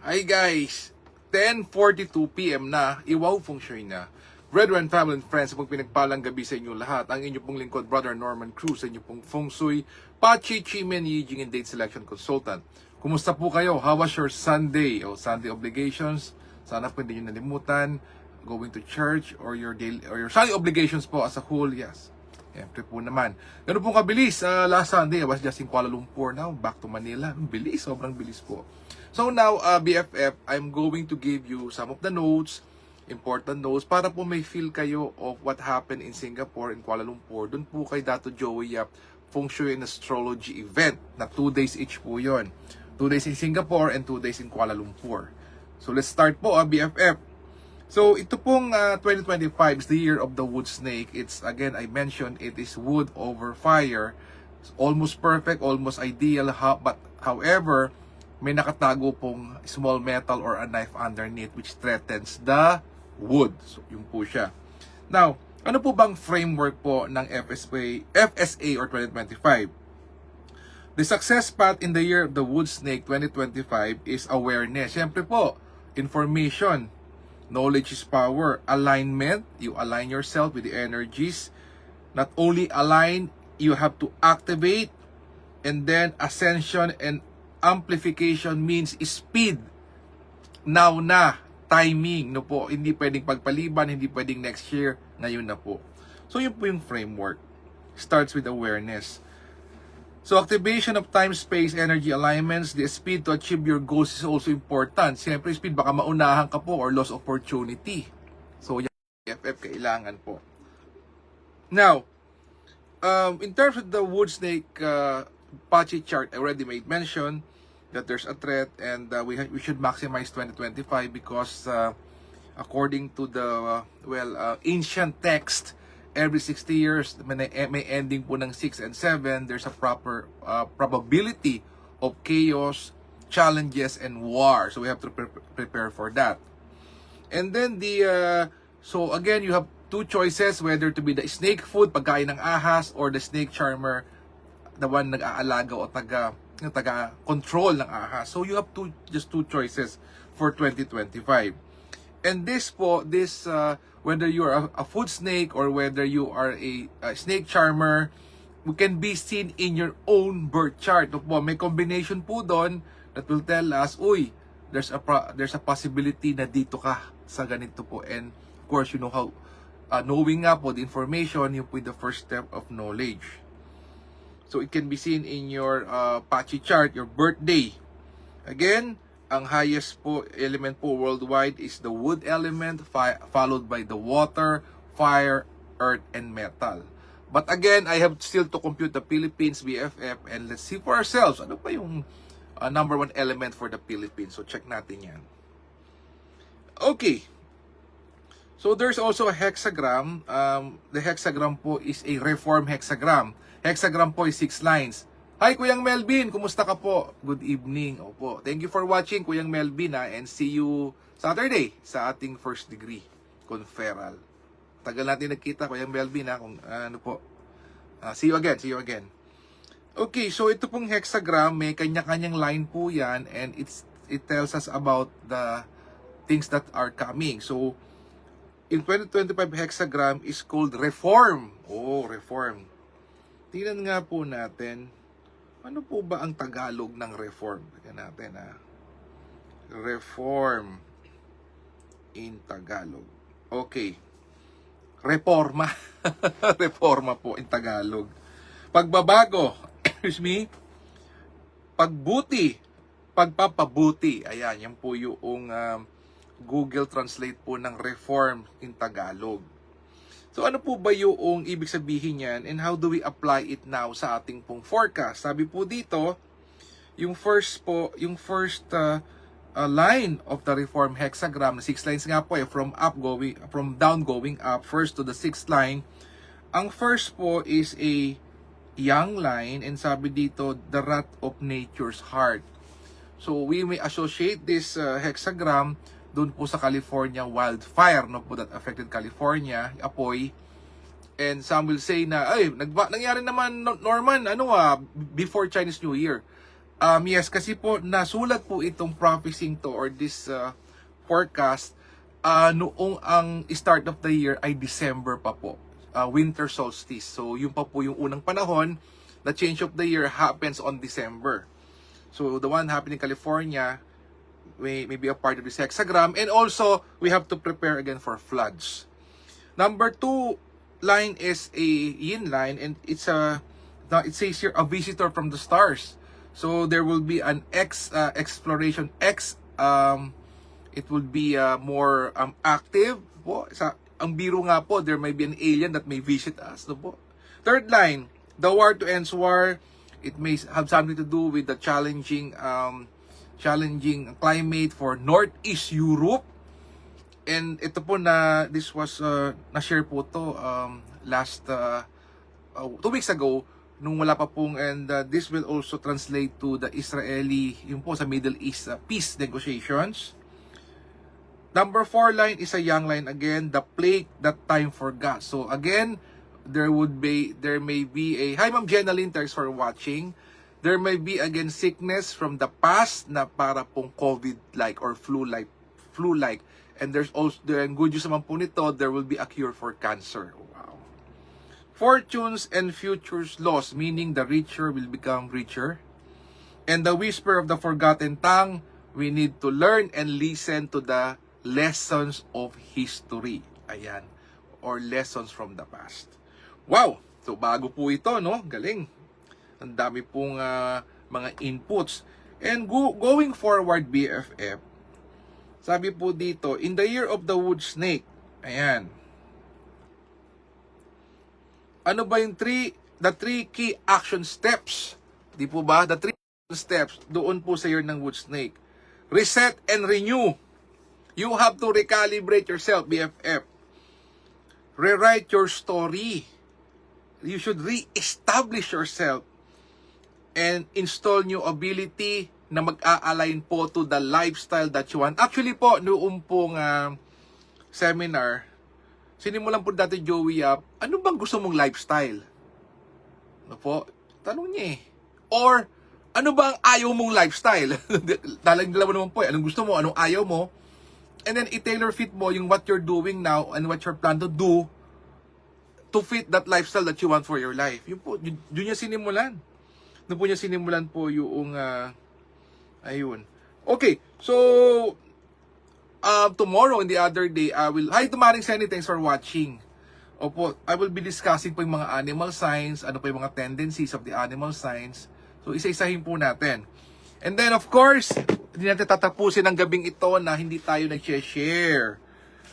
Hi guys! 10:42 PM na, Iwaw Feng Shui na. Brethren, family and friends, pong pinagpalang gabi sa inyo lahat. Ang inyo pong lingkod, Brother Norman Cruz, sa inyo pong Feng Shui, Pachi Chimen Yijing and Date Selection Consultant. Kumusta po kayo? How was your Sunday o Sunday obligations? Sana po hindi nyo nalimutan going to church or your daily or your Sunday obligations po as a whole. Yes. Siyempre po naman. Ganun po kabilis. Last Sunday, I was just in Kuala Lumpur now. Back to Manila. Bilis. Sobrang bilis po. So now, BFF, I'm going to give you some of the notes, important notes, para po may feel kayo of what happened in Singapore, in Kuala Lumpur. Doon po kay Dato Joey Yap, Feng Shui and Astrology event, na 2 days each po yon. 2 days in Singapore and 2 days in Kuala Lumpur. So let's start po, BFF. So ito pong 2025 is the year of the wood snake. It's, again, I mentioned, it is wood over fire. It's almost perfect, almost ideal, but however, may nakatago pong small metal or a knife underneath which threatens the wood. So, yun po siya. Now, ano po bang framework po ng FSA or 2025? The success path in the year of the wood snake 2025 is awareness. Siyempre po, information. Knowledge is power. Alignment, you align yourself with the energies. Not only align, you have to activate. And then ascension and amplification means speed. Now na, timing, no po. Hindi pwedeng pagpaliban, hindi pwedeng next year, ngayon na po. So yun po yung framework. Starts with awareness. So activation of time, space, energy alignments, the speed to achieve your goals is also important. Siyempre speed, baka maunahan ka po or lost opportunity. So yan, FF kailangan po. Now, in terms of the wood snake Pachi chart, I already made mention that there's a threat, and we should maximize 2025 because according to the ancient text, every 60 years may ending po ng 6 and 7. There's a proper probability of chaos, challenges, and war. So we have to prepare for that. And then so again, you have two choices, whether to be the snake food, pagkain ng ahas, or the snake charmer, the one nag-aalaga o taga-control ng ahas. So you have just two choices for 2025. And this whether you are a food snake or whether you are a snake charmer, can be seen in your own birth chart. May combination po doon that will tell us, uy, there's a possibility na dito ka sa ganito po. And of course, you know how knowing nga po the information, yun po the first step of knowledge. So it can be seen in your Pachi chart, your birthday. Again, ang highest po element po worldwide is the wood element, followed by the water, fire, earth, and metal. But again, I have still to compute the Philippines, BFF, and let's see for ourselves, ano pa yung number 1 element for the Philippines. So check natin yan. Okay. So there's also a hexagram. The hexagram po is a reform hexagram. Hexagram po is 6 lines. Hi, Kuyang Melvin! Kumusta ka po? Good evening. Opo. Thank you for watching, Kuyang Melvin, and see you Saturday sa ating first degree conferral. Tagal natin nagkita, Kuyang Melvin, kung ano po. See you again, see you again. Okay, so ito pong hexagram, may kanya-kanyang line po yan, and it tells us about the things that are coming. So, in 2025 hexagram is called reform. Oh, reform. Tingnan nga po natin, ano po ba ang Tagalog ng reform? Tingnan natin Reform in Tagalog. Okay. Reforma. Reforma po in Tagalog. Pagbabago. Excuse me. Pagbuti. Pagpapabuti. Ayan, yan po yung Google Translate po ng reform in Tagalog. So ano po ba yung ibig sabihin niyan, and how do we apply it now sa ating pong forecast? Sabi po dito, yung first line of the reform hexagram, 6 lines nga po from down going up, first to the 6th line. Ang first po is a young line, and sabi dito, the wrath of nature's heart. So we may associate this hexagram doon po sa California wildfire, no po, that affected California, apoy. And some will say na, ay, nangyari naman, Norman, before Chinese New Year. Yes, kasi po nasulat po itong prophecy to or this forecast noong ang start of the year ay December pa po. Winter solstice. So, yun pa po yung unang panahon. The change of the year happens on December. So, the one happening in California may be a part of this hexagram. And also, we have to prepare again for floods. Number 2 line is a yin line, and it says here, a visitor from the stars. So, there will be an exploration. It will be more active po. Ang biro nga po, there may be an alien that may visit us. No po? Third line, the war to end war. It may have something to do with the challenging climate for Northeast Europe. And ito po this was na-share po to last 2 weeks ago nung wala pa pong, and this will also translate to the Israeli, yung po sa Middle East peace negotiations. Number 4 line is a young line again, the plague that time forgot. So again, there may be a, hi Ma'am Jenaline, thanks for watching. There may be again sickness from the past na para pong COVID-like or flu-like. And there's also, and good news naman po nito, there will be a cure for cancer. Wow. Fortunes and futures lost, meaning the richer will become richer. And the whisper of the forgotten tongue, we need to learn and listen to the lessons of history. Ayan. Or lessons from the past. Wow! So, bago po ito, no? Galing. Ang dami pong mga inputs. And going forward, BFF, sabi po dito, in the year of the wood snake, ayan. Ano ba yung the three key action steps? Di po ba? The 3 steps doon po sa year ng wood snake. Reset and renew. You have to recalibrate yourself, BFF. Rewrite your story. You should re-establish yourself and install new ability na mag-a-align po to the lifestyle that you want. Actually po, noong pong seminar, sinimulan po dati Joey up, ano bang gusto mong lifestyle? Ano po? Tanong niya eh. Or, ano ba ang ayaw mong lifestyle? Talagang dalawa naman po eh. Anong gusto mo? Anong ayaw mo? And then, i-tailor fit mo yung what you're doing now and what you're plan to do to fit that lifestyle that you want for your life. Yun po, yun niya sinimulan. Doon po niya sinimulan po yung, ayun. Okay, so, tomorrow and the other day, hi to Maring Senny, thanks for watching. Opo, I will be discussing po yung mga animal signs, ano po yung mga tendencies of the animal signs. So, isa-isahin po natin. And then, of course, hindi natin tatapusin ang gabing ito na hindi tayo nag-share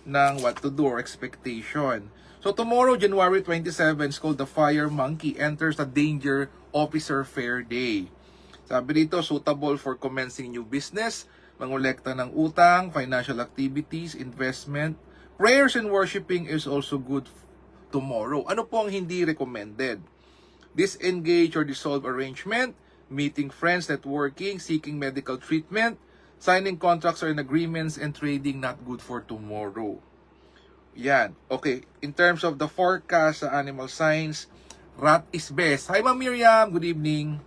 ng what to do or expectation. So, tomorrow, January 27, is called the Fire Monkey enters the Danger Officer Fair Day. Sabi dito, suitable for commencing new business, mangolekta ng utang, financial activities, investment. Prayers and worshiping is also good tomorrow. Ano po ang hindi recommended? Disengage or dissolve arrangement, meeting friends, networking, seeking medical treatment, signing contracts or agreements, and trading not good for tomorrow. Yan. Okay. In terms of the forecast sa animal signs, rat is best. Hi Ma'am Miriam, good evening.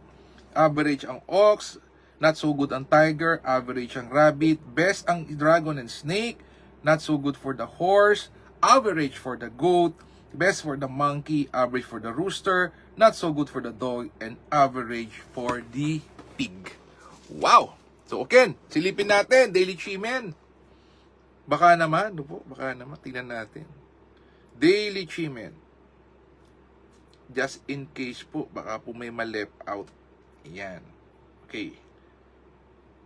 Average ang ox, not so good ang tiger, average ang rabbit, best ang dragon and snake, not so good for the horse, average for the goat, best for the monkey, average for the rooster, not so good for the dog, and average for the pig. Wow! So, okay, silipin natin, Daily Chimen. Baka naman, tingnan natin. Daily Chimen. Just in case po, baka po may ma-left out. Yan. Okay.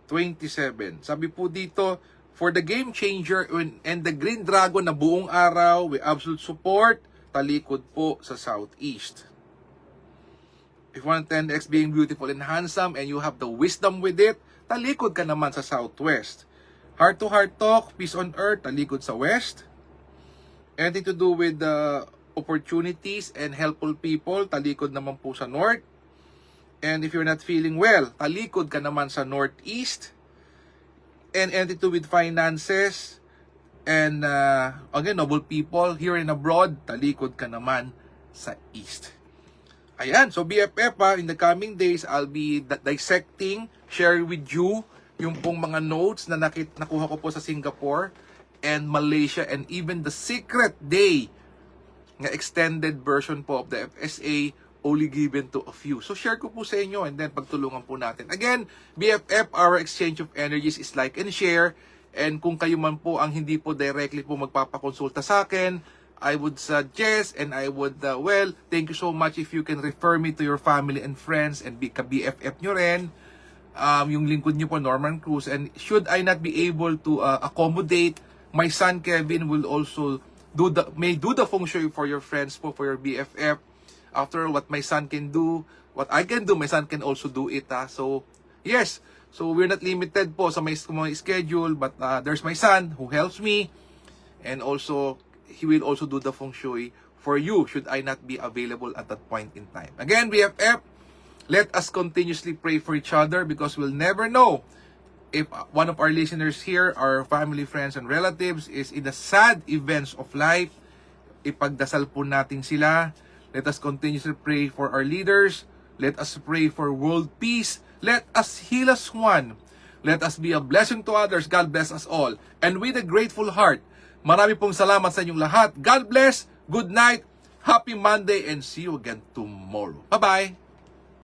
27. Sabi po dito, for the game changer and the green dragon na buong araw with absolute support, talikod po sa southeast. If 110x being beautiful and handsome and you have the wisdom with it, talikod ka naman sa southwest. Heart to heart talk, peace on earth, talikod sa west. Anything to do with the opportunities and helpful people, talikod naman po sa north. And if you're not feeling well, talikod ka naman sa northeast. And anything to do with finances and again, noble people here and abroad, talikod ka naman sa east. Ayan, so BFF in the coming days, I'll be dissecting, sharing with you yung pong mga notes na nakuha ko po sa Singapore and Malaysia and even the secret day nga extended version po of the FSA only given to a few. So share ko po sa inyo and then pagtulungan po natin. Again, BFF, our exchange of energies is like and share. And kung kayo man po ang hindi po directly po magpapakonsulta sa akin, I would suggest and I would, thank you so much if you can refer me to your family and friends and be ka-BFF nyo rin. Yung lingkod nyo po, Norman Cruz. And should I not be able to accommodate, my son Kevin will also do the feng shui for your friends po, for your BFF. After what my son can do, what I can do, my son can also do it. So, yes. So, we're not limited po sa my schedule, but there's my son who helps me. And also, he will also do the feng shui for you should I not be available at that point in time. Again, BFF, let us continuously pray for each other because we'll never know if one of our listeners here, our family, friends, and relatives is in the sad events of life. Ipagdasal po natin sila. Let us continuously pray for our leaders. Let us pray for world peace. Let us heal as one. Let us be a blessing to others. God bless us all. And with a grateful heart, marami pong salamat sa inyong lahat. God bless. Good night. Happy Monday and see you again tomorrow. Bye-bye.